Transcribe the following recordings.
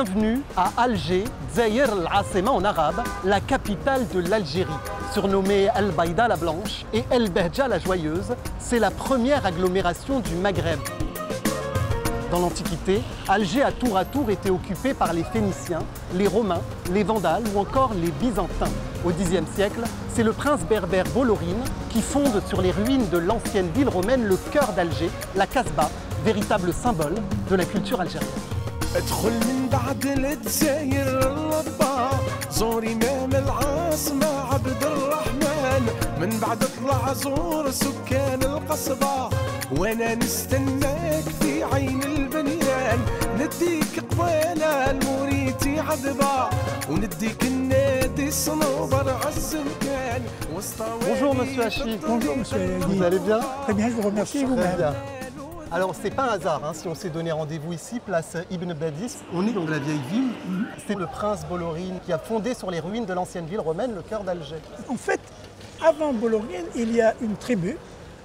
Bienvenue à Alger, Zaïr al-Asema en arabe, la capitale de l'Algérie. Surnommée Al-Baïda la Blanche et El Behja la Joyeuse, c'est la première agglomération du Maghreb. Dans l'Antiquité, Alger a tour été occupée par les Phéniciens, les Romains, les Vandales ou encore les Byzantins. Au Xe siècle, c'est le prince berbère Bolorine qui fonde sur les ruines de l'ancienne ville romaine le cœur d'Alger, la Casbah, véritable symbole de la culture algérienne. ادخل من بعد الجزاير اللبا زور امام العاصمة عبد الرحمن من بعد اطلع زور سكان القصبة وانا نستناك في عين البنيان نديك قبالة الموريتي عذبة ونديك النادي الصنوبر عالزمكان. Bonjour Monsieur Hachi. Bonjour Monsieur. Vous allez bien? Très bien, je vous remercie. Très bien. Alors, c'est pas un hasard si on s'est donné rendez-vous ici, place Ibn Badis. On est dans la vieille ville. C'est le prince Bolorine qui a fondé sur les ruines de l'ancienne ville romaine le cœur d'Alger. En fait, avant Bolorine, il y a une tribu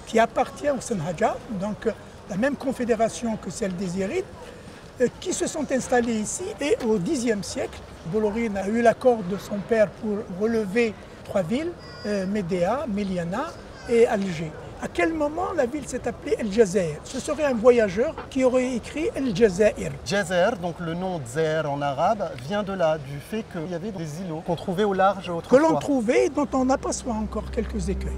qui appartient au Senhaja, donc la même confédération que celle des Irides, qui se sont installés ici. Et au Xe siècle, Bolorine a eu l'accord de son père pour relever 3 villes, Médéa, Méliana et Alger. À quel moment la ville s'est appelée El Jazair? Ce serait un voyageur qui aurait écrit El Jazair. Jazair, donc le nom Zer en arabe, vient de là, du fait qu'il y avait des îlots qu'on trouvait au large autrefois. Que l'on trouvait et dont on aperçoit encore quelques écueils.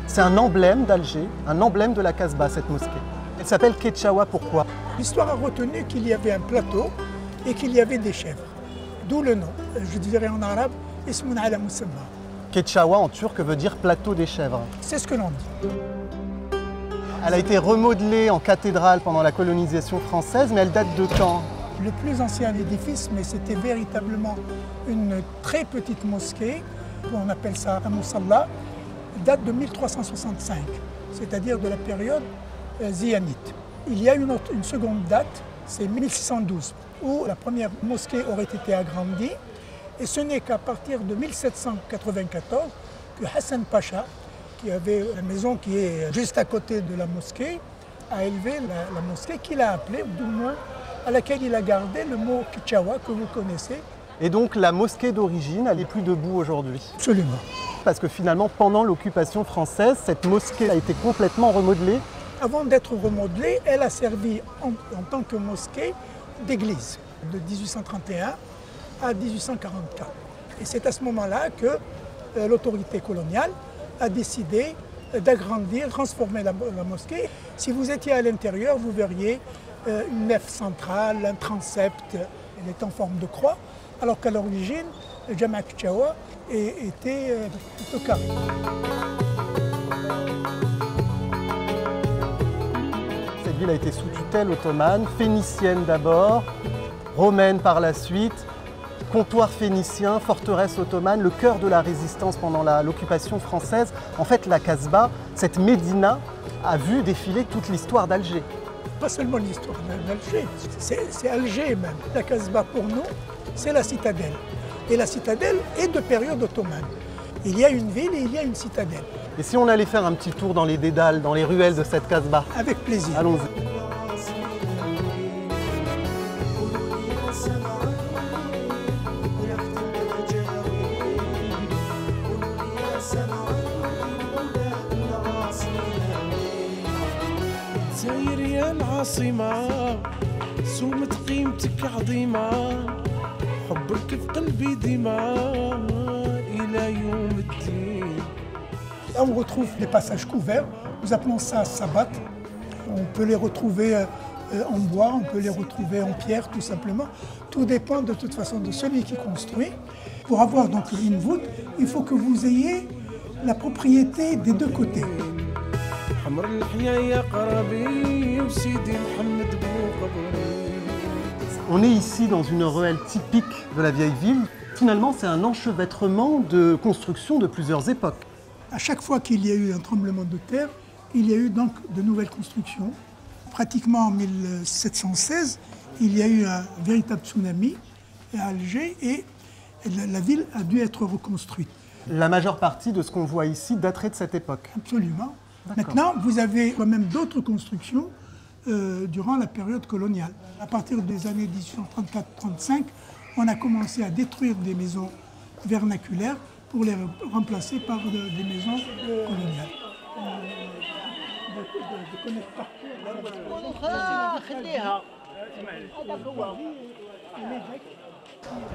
C'est un emblème d'Alger, un emblème de la Casbah, cette mosquée. Elle s'appelle Ketchawa, pourquoi? L'histoire a retenu qu'il y avait un plateau et qu'il y avait des chèvres. D'où le nom, je dirais en arabe, Ismun ala Musamma. Ketchawa en turc veut dire plateau des chèvres. C'est ce que l'on dit. Elle a été remodelée en cathédrale pendant la colonisation française, mais elle date de quand? Le plus ancien édifice, mais c'était véritablement une très petite mosquée, on appelle ça un musalla, date de 1365, c'est-à-dire de la période ziyannite. Il y a une seconde date, c'est 1612, où la première mosquée aurait été agrandie, et ce n'est qu'à partir de 1794 que Hassan Pacha, qui avait la maison qui est juste à côté de la mosquée, a élevé la mosquée qu'il a appelée, du moins à laquelle il a gardé le mot Ketchawa que vous connaissez. Et donc la mosquée d'origine, elle n'est plus debout aujourd'hui? Absolument. Parce que finalement, pendant l'occupation française, cette mosquée a été complètement remodelée. Avant d'être remodelée, elle a servi en tant que mosquée d'église de 1831 à 1844. Et c'est à ce moment-là que l'autorité coloniale a décidé d'agrandir, transformer la mosquée. Si vous étiez à l'intérieur, vous verriez une nef centrale, un transept, elle est en forme de croix, alors qu'à l'origine, le Jama' Ketchawa était plutôt carré. Cette ville a été sous tutelle ottomane, phénicienne d'abord, romaine par la suite, comptoir phénicien, forteresse ottomane, le cœur de la résistance pendant l'occupation française. En fait, la Casbah, cette médina, a vu défiler toute l'histoire d'Alger. Pas seulement l'histoire d'Alger, c'est Alger même. La Casbah pour nous, c'est la citadelle. Et la citadelle est de période ottomane. Il y a une ville et il y a une citadelle. Et si on allait faire un petit tour dans les dédales, dans les ruelles de cette Casbah? Avec plaisir. Allons-y. زاير يا العاصمة سومة قيمتك عظيمة حبك في قلبي ديما إلى يوم الدين. Là, on retrouve les passages couverts, nous appelons ça sabbat. On peut les retrouver en bois, on peut les retrouver en pierre tout simplement. Tout dépend de toute façon de celui qui construit. Pour avoir donc une voûte, il faut que vous ayez la propriété des deux côtés. On est ici dans une ruelle typique de la vieille ville. Finalement, c'est un enchevêtrement de constructions de plusieurs époques. À chaque fois qu'il y a eu un tremblement de terre, il y a eu donc de nouvelles constructions. Pratiquement en 1716, il y a eu un véritable tsunami à Alger et la ville a dû être reconstruite. La majeure partie de ce qu'on voit ici daterait de cette époque. Absolument. Maintenant, vous avez quand même d'autres constructions durant la période coloniale. À partir des années 1834-35, on a commencé à détruire des maisons vernaculaires pour les remplacer par des maisons coloniales.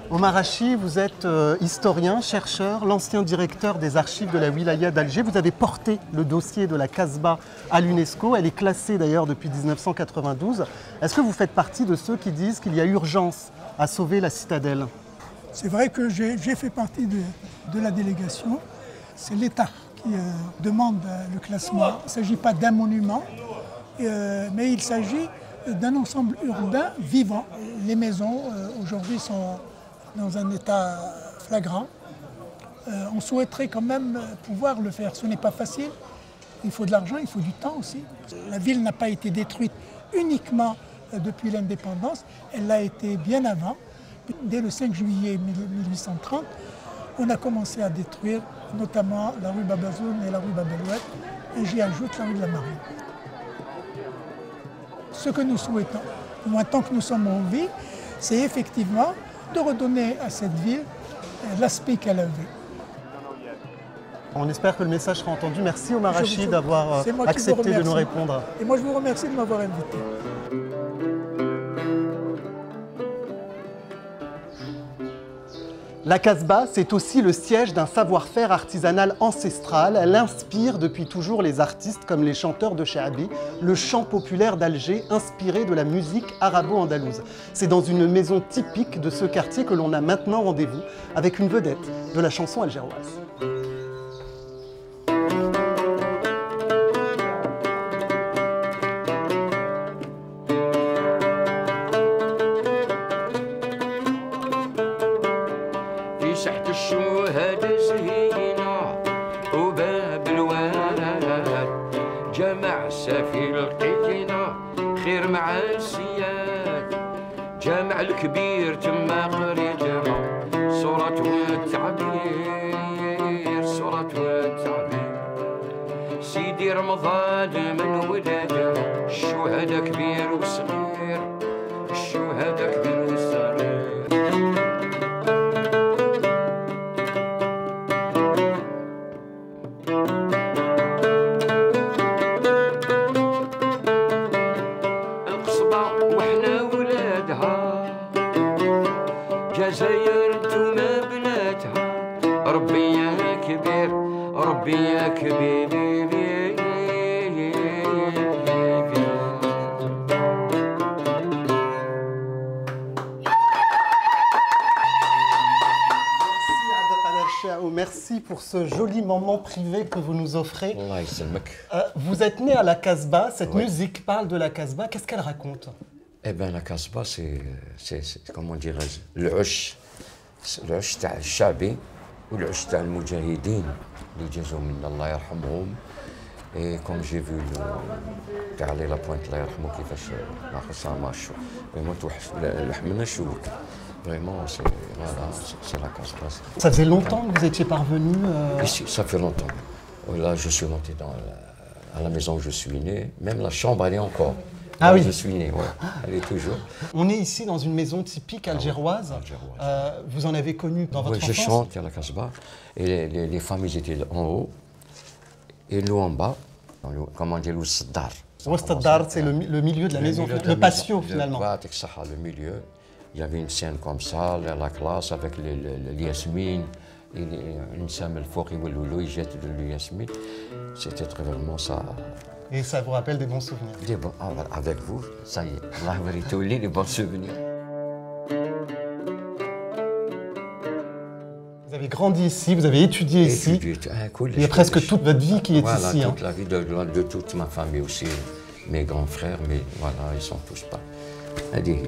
Omar Hachi, vous êtes historien, chercheur, l'ancien directeur des archives de la wilaya d'Alger. Vous avez porté le dossier de la Casbah à l'UNESCO. Elle est classée d'ailleurs depuis 1992. Est-ce que vous faites partie de ceux qui disent qu'il y a urgence à sauver la citadelle? C'est vrai que j'ai fait partie de la délégation. C'est l'État qui demande le classement. Il ne s'agit pas d'un monument, mais il s'agit d'un ensemble urbain vivant. Les maisons aujourd'hui sont dans un état flagrant. On souhaiterait quand même pouvoir le faire. Ce n'est pas facile. Il faut de l'argent, il faut du temps aussi. La ville n'a pas été détruite uniquement depuis l'indépendance. Elle l'a été bien avant. Dès le 5 juillet 1830, on a commencé à détruire notamment la rue Babazoun et la rue Babelouet. Et j'y ajoute la rue de la Marine. Ce que nous souhaitons, au moins tant que nous sommes en vie, c'est effectivement de redonner à cette ville l'aspect qu'elle avait. On espère que le message sera entendu. Merci Omar Hachi d'avoir accepté de nous répondre. Et moi je vous remercie de m'avoir invité. La Casbah, c'est aussi le siège d'un savoir-faire artisanal ancestral. Elle inspire depuis toujours les artistes comme les chanteurs de Chaabi, le chant populaire d'Alger inspiré de la musique arabo-andalouse. C'est dans une maison typique de ce quartier que l'on a maintenant rendez-vous avec une vedette de la chanson algéroise. جامع الكبير تما قري جامع صورة والتعبير صورة والتعبير سيدي رمضان من ولادة الشهداء كبير وصغير الشهداء كبير وصغير جزاير انتوما بناتها ربي يا كبير ربي يا كبير Merci pour ce joli moment privé que vous nous offrez. Vous êtes né à la Casbah, cette musique parle de la Casbah, qu'est-ce qu'elle raconte? Eh bien, la Casbah, c'est comment dirais-je, العش تاع الشعبي والعش تاع المجاهدين اللي جازوا منا الله يرحمهم. Et comme j'ai vu تاع علي لابوينت الله يرحمه كيفاش ناقصها ماشو فريمون توحش لحمنا الشوك vraiment c'est la Casbah. Ça faisait longtemps que vous étiez parvenu Ici, ça fait longtemps. Là, je suis monté à la maison où je suis né, même la chambre elle est encore. Ah oui. Je suis né, ouais. Elle est toujours. On est ici dans une maison typique algéroise. Vous en avez connu dans votre enfance? Je chante à la Casbah. Et les familles étaient en haut et nous en bas. Comment dire, le Saddar. Le Saddar, c'est le milieu de la maison, le patio finalement. Le milieu. Il y avait une scène comme ça, la classe avec l'Yasmine. Une scène, le fort, il jette de l'Yasmine. C'était très vraiment ça. Et ça vous rappelle des bons souvenirs? Des bons, avec vous, ça y est, la vérité, les bons souvenirs. Vous avez grandi ici, vous avez étudié ici. Il y a presque toute votre vie qui est ici. Toute la vie de toute ma famille aussi, mes grands frères, mais voilà, ils sont tous pas. Allez.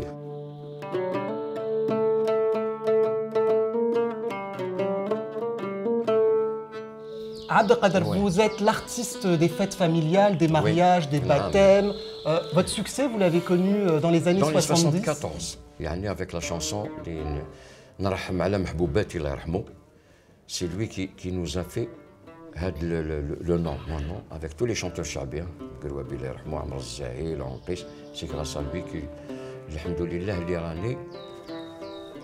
Abdelkader, vous êtes l'artiste des fêtes familiales, des mariages, des baptêmes. Votre succès, vous l'avez connu dans les années 70? Dans les 74. يعني avec la chanson اللي نرحم على محبوباتي الله يرحمه. C'est lui qui nous a fait le nom, mon nom, avec tous les chanteurs chabiens, Grouabi الله يرحمه, عمر الزاهي, العنقيس. C'est grâce à lui que, alhamdoulilah, l'Irani,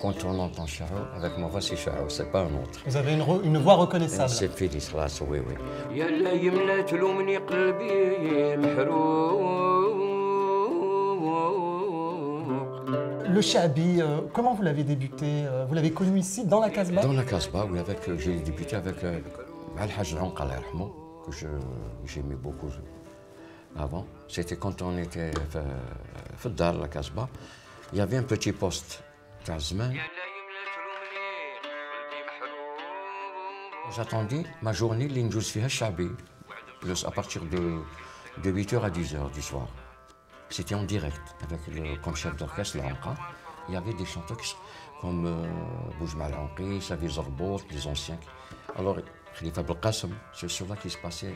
quand on entend Chao, avec ma voix, c'est Chao, c'est pas un autre. Vous avez une voix reconnaissable. C'est Félix, là, oui, oui. يلا يملا تلومني قلبي محروق. Le Chabi, comment vous l'avez débuté? Vous l'avez connu ici, dans la Casbah? Dans la Casbah, oui, j'ai débuté avec Al-Hajj Al-Anqa, Allah yarhamou, que j'aimais beaucoup avant. C'était quand on était à Dar, la Casbah. Il y avait un petit poste. J'attendais ma journée, l'Injous Fiha Chabi, à partir de 8h à 10h du soir. C'était en direct, avec comme chef d'orchestre, l'Anqa. Il y avait des chanteurs comme Boujma Al-Anqi, Savi Zorbout, les anciens. Alors, Khalifa Belqasem, c'est cela qui se passait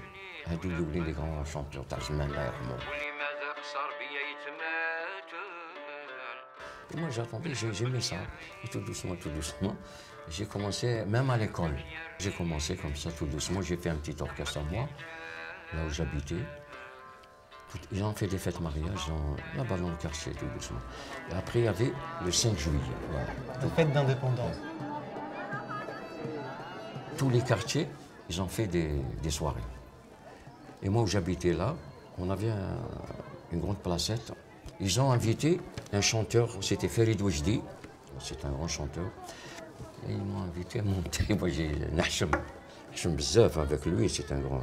à doubler les grands chanteurs Tazman, Allah yarhamou. Et moi j'attendais, j'aimais ça. Et tout doucement, j'ai commencé, même à l'école, j'ai commencé comme ça, tout doucement. J'ai fait un petit orchestre à moi, là où j'habitais. Ils ont fait des fêtes mariage là-bas dans le quartier, tout doucement. Et après, il y avait le 5 juillet. Voilà. La fête d'indépendance. Tous les quartiers, ils ont fait des soirées. Et moi où j'habitais là, on avait une grande placette. Ils ont invité un chanteur, c'était Farid Wajdi, c'est un grand chanteur. Et ils m'ont invité à monter. Moi j'ai Nahchem Bzaf avec lui, c'est un grand.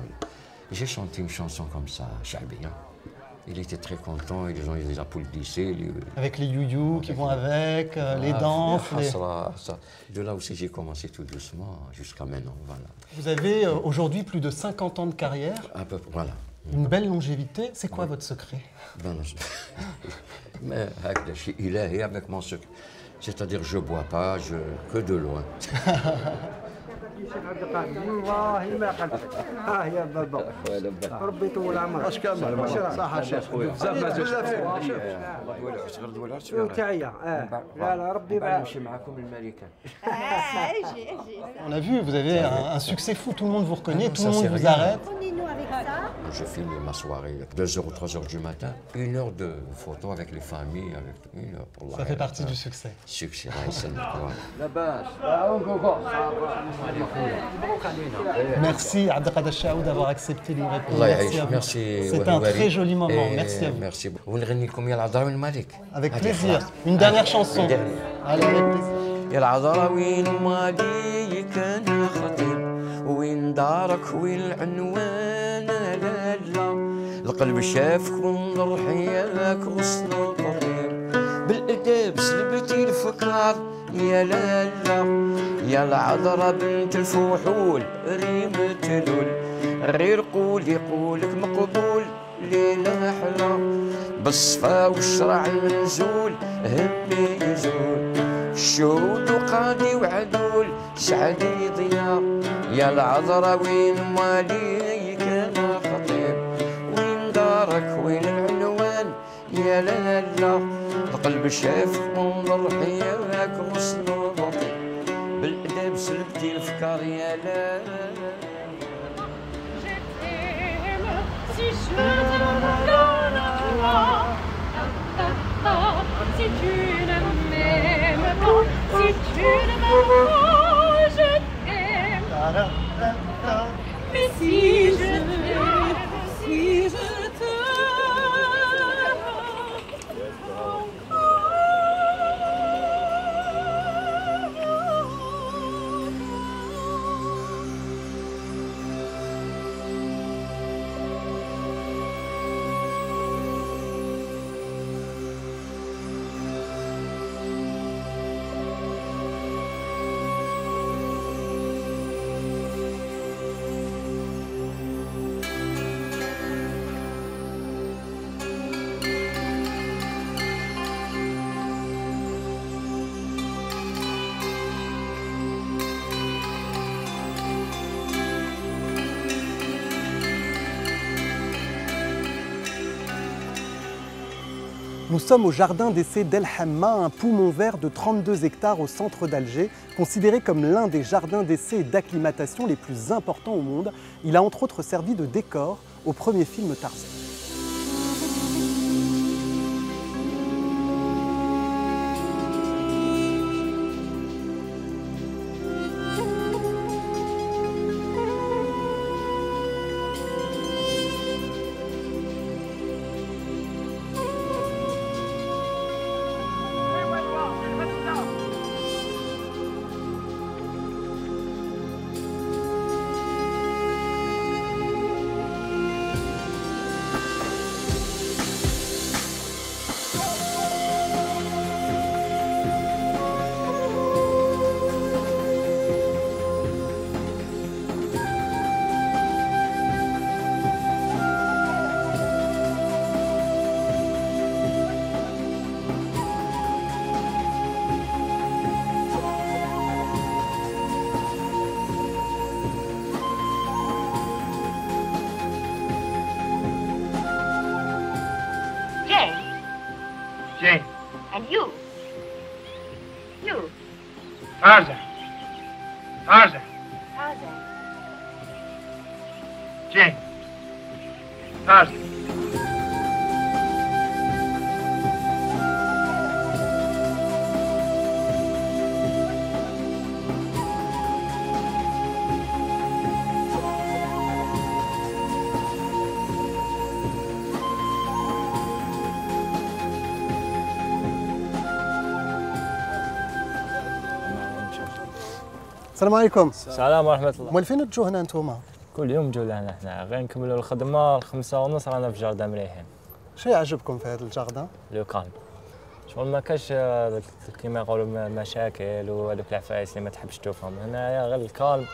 J'ai chanté une chanson comme ça, Chabi. Il était très content, et les gens ils applaudissaient. Avec les you-you qui vont avec, les danses. De là aussi j'ai commencé tout doucement jusqu'à maintenant. Voilà. Vous avez aujourd'hui plus de 50 ans de carrière. À peu près, voilà. Une belle longévité. C'est quoi votre secret? Mais il est avec mon secret. C'est-à-dire je ne bois pas, que de loin. والله ما قلت يا بابا ربي يطول عمرك اش كامل صح شيخ بزاف ما تاعي لا ربي يبارك نمشي معكم للملكه. On a vu, vous avez un succès fou, tout le monde vous reconnaît, tout le monde vous arrête. Je filme ma soirée à 2h ou 3h du matin, 1 heure de photos avec les familles, avec 1 heure pour Ça fait partie du succès. Succès, là, c'est Merci Abdelkader Chaou d'avoir accepté de nous répondre. Merci. C'était un très joli moment. Merci à vous. Merci. ونغنيكم يا العذراء الملك. Avec plaisir. Une dernière chanson. Allez, avec plaisir. يا العذراء وين مالي كان خطيب وين دارك وين العنوان لا لا القلب شافك ونظر حياك وسط الطريق بالاداب سلبتي الفكار يا لالا يا العذراء بنت الفحول ريمة لول غير قولك مقبول ليلة حلا بالصفا والشرع المنزول همي يزول الشهود وقاضي وعدول سعدي ضياء يا العذراء وين مواليك انا خطيب وين دارك وين العنوان يا لالا القلب شاف منظر حياك وسط البطيء بالاداب سلبتي الافكار يا لالا Si je te donne à toi, si tu ne m'aimes pas, si tu ne m'aimes pas, je t'aime. Mais si je t'aime, si je Nous sommes au jardin d'essai d'El Hamma, un poumon vert de 32 hectares au centre d'Alger, considéré comme l'un des jardins d'essai et d'acclimatation les plus importants au monde. Il a entre autres servi de décor au premier film Tarzan. Jane. And you? You? Tarzan. Tarzan. Tarzan. Jane. Tarzan. السلام عليكم. السلام ورحمة الله. موالفين تجوا هنا انتوما؟ كل يوم نجوا لهنا احنا غير نكملوا الخدمة 5:30 رانا في جاردن مريحين. شو يعجبكم في هذا الجاردن؟ لو كالم. شغل ما كاش كيما يقولوا مشاكل وهذوك العفايس اللي ما تحبش تشوفهم، هنايا غير الكالم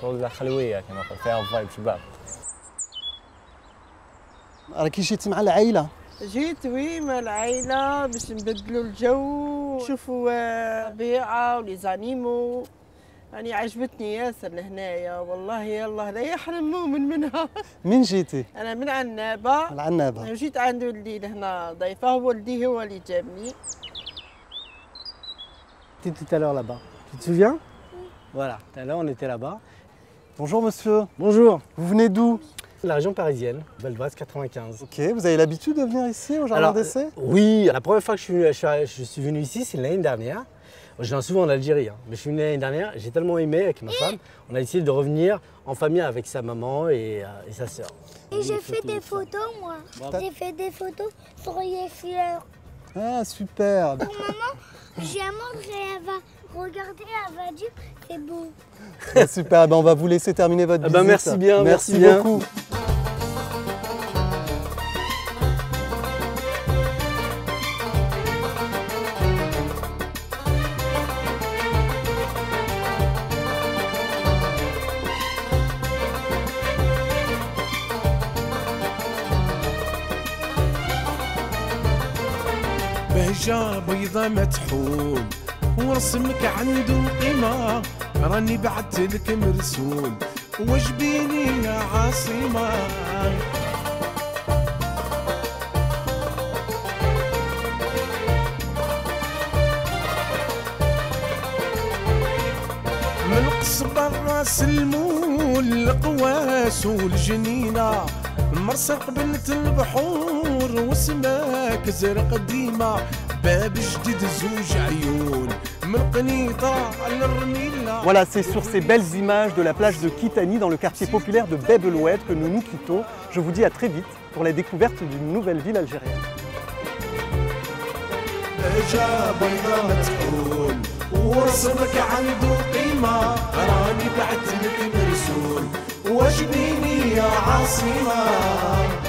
شغل خلوية كيما نقول فيها فايب شباب. راكي جيتي مع العائلة؟ جيت وي مع العائلة باش نبدلوا الجو، نشوفوا الطبيعة ولي زانيمو. يعني عجبتني ياسر لهنايا والله الله لا يحرم مؤمن منها. من جيتي؟ أنا من عنابة. من عنابة. جيت عند ولدي لهنا ضيفة، ولدي هو اللي جابني. Tu étais tout à l'heure là-bas. Tu te souviens? Voilà, tout à l'heure on était là-bas. Bonjour monsieur. Bonjour. Vous venez d'où? La région parisienne, Bellevasse 95. Ok, vous avez l'habitude de venir ici au jardin d'essai? Oui, la première fois que je suis venu ici, c'est l'année dernière. Je viens souvent en Algérie, hein. Mais je suis venu l'année dernière, j'ai tellement aimé avec ma femme, on a décidé de revenir en famille avec sa maman et sa sœur. Et j'ai fait des photos, moi. J'ai fait des photos sur les fleurs. Ah, super. Pour maman, j'ai un montre et elle va regarder, elle va dire c'est beau. Ah, super, ben, on va vous laisser terminer votre visite. Merci bien, merci beaucoup. بهجة بيضة متحول ورسمك عنده قيمة، راني بعتلك مرسول وجبيني يا عاصمة. من قصبة راس المول القواس والجنينة، مرسق بنت البحور وسماك زرق ديما، باب جديد زوج عيون من قنيطة للرميلة. Voilà, c'est sur ces belles images de la plage de Kitani dans le quartier populaire de Bab el Oued que nous nous quittons. Je vous dis à très vite pour la découverte d'une nouvelle ville algérienne. ورسمك عنده قيمة، راني بعتلك مرسول وجبيني يا عاصمة.